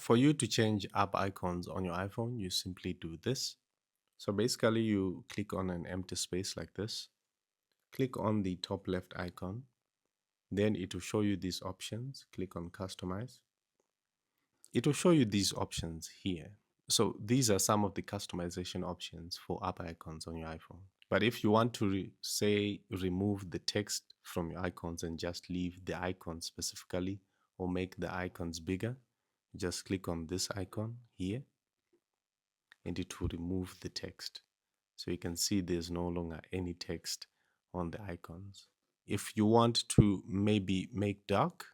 For you to change app icons on your iPhone, you simply do this. So basically you click on an empty space like this, click on the top left icon, then it will show you these options. Click on customize. It will show you these options here. So these are some of the customization options for app icons on your iPhone. But if you want to say remove the text from your icons and just leave the icons specifically, or make the icons bigger, just click on this icon here and it will remove the text. So you can see there's no longer any text on the icons. If you want to maybe make dark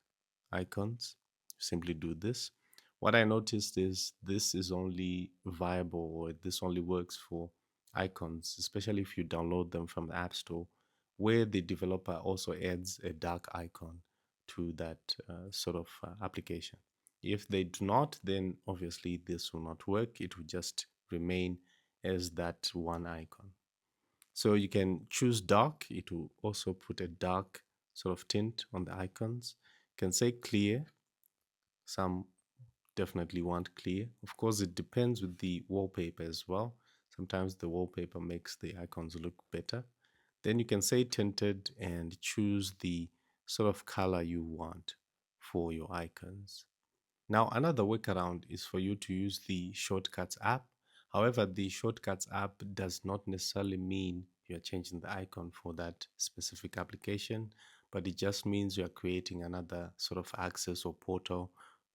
icons, simply do this. What I noticed is this is only viable, or this only works for icons, especially if you download them from the App Store, where the developer also adds a dark icon to that sort of application. If they do not, then obviously this will not work. It will just remain as that one icon. So you can choose dark. It will also put a dark sort of tint on the icons. You can say clear. Some definitely want clear. Of course, it depends with the wallpaper as well. Sometimes the wallpaper makes the icons look better. Then you can say tinted and choose the sort of color you want for your icons. Now, another workaround is for you to use the Shortcuts app. However, the Shortcuts app does not necessarily mean you're changing the icon for that specific application, but it just means you're creating another sort of access or portal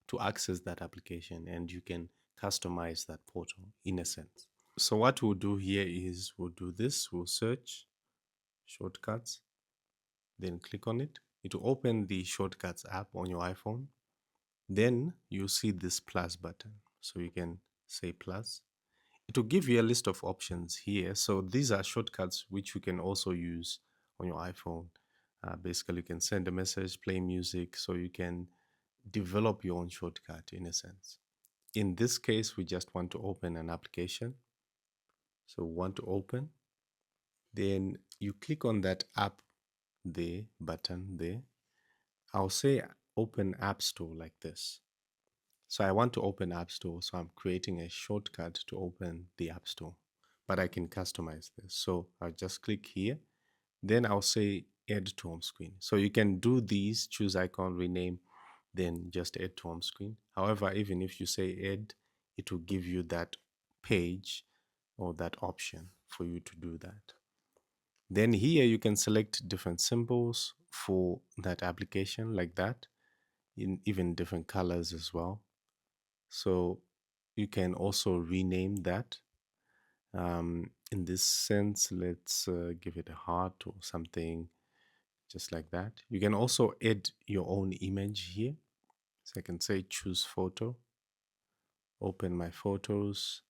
to access that application, and you can customize that portal in a sense. So what we'll do here is we'll do this, we'll search Shortcuts, then click on it. It will open the Shortcuts app on your iPhone. Then you see this plus button. So you can say plus. It will give you a list of options here. So these are shortcuts which you can also use on your iPhone. Basically, you can send a message, play music, so you can develop your own shortcut in a sense. In this case, we just want to open an application. So we want to open. Then you click on that app there, button there. I'll say open App Store like this. So I want to open App Store, so I'm creating a shortcut to open the App Store, but I can customize this. So I'll just click here, then I'll say add to home screen. So you can do these, choose icon, rename, then just add to home screen. However, even if you say add, it will give you that page or that option for you to do that. Then here you can select different symbols for that application like that, in even different colors as well. So you can also rename that. In this sense, let's give it a heart or something just like that. You can also add your own image here. So I can say choose photo, open my photos,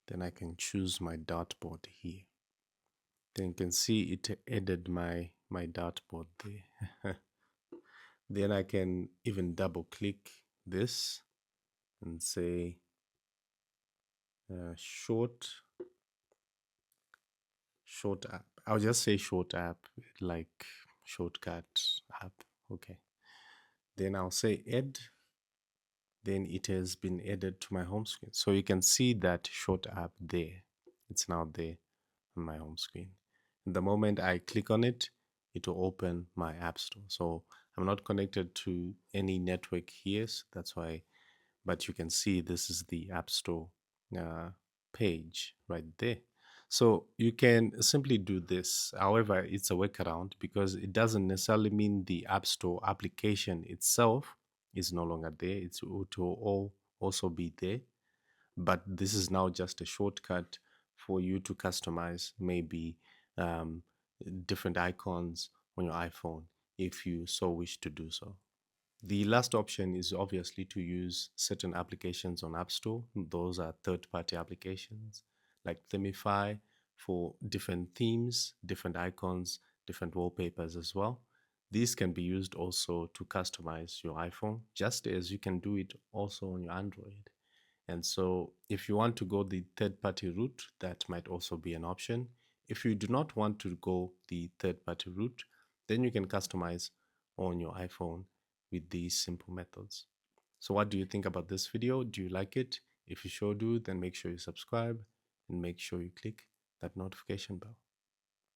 then I can choose my dartboard here. Then you can see it added my dartboard there. Then I can even double click this and say short app. I'll just say short app, like shortcut app. Okay. Then I'll say add. Then it has been added to my home screen. So you can see that short app there. It's now there on my home screen. And the moment I click on it, it will open my app store. So I'm not connected to any network here. So that's why, but you can see this is the app store page right there. So you can simply do this. However, it's a workaround because it doesn't necessarily mean the App Store application itself is no longer there. It will also be there. But this is now just a shortcut for you to customize maybe different icons on your iPhone if you so wish to do so. The last option is obviously to use certain applications on App Store. Those are third-party applications like Themify for different themes, different icons, different wallpapers as well. These can be used also to customize your iPhone, just as you can do it also on your Android. And so if you want to go the third-party route, that might also be an option. If you do not want to go the third-party route, then you can customize on your iPhone with these simple methods. So what do you think about this video? Do you like it? If you sure do, then make sure you subscribe and make sure you click that notification bell.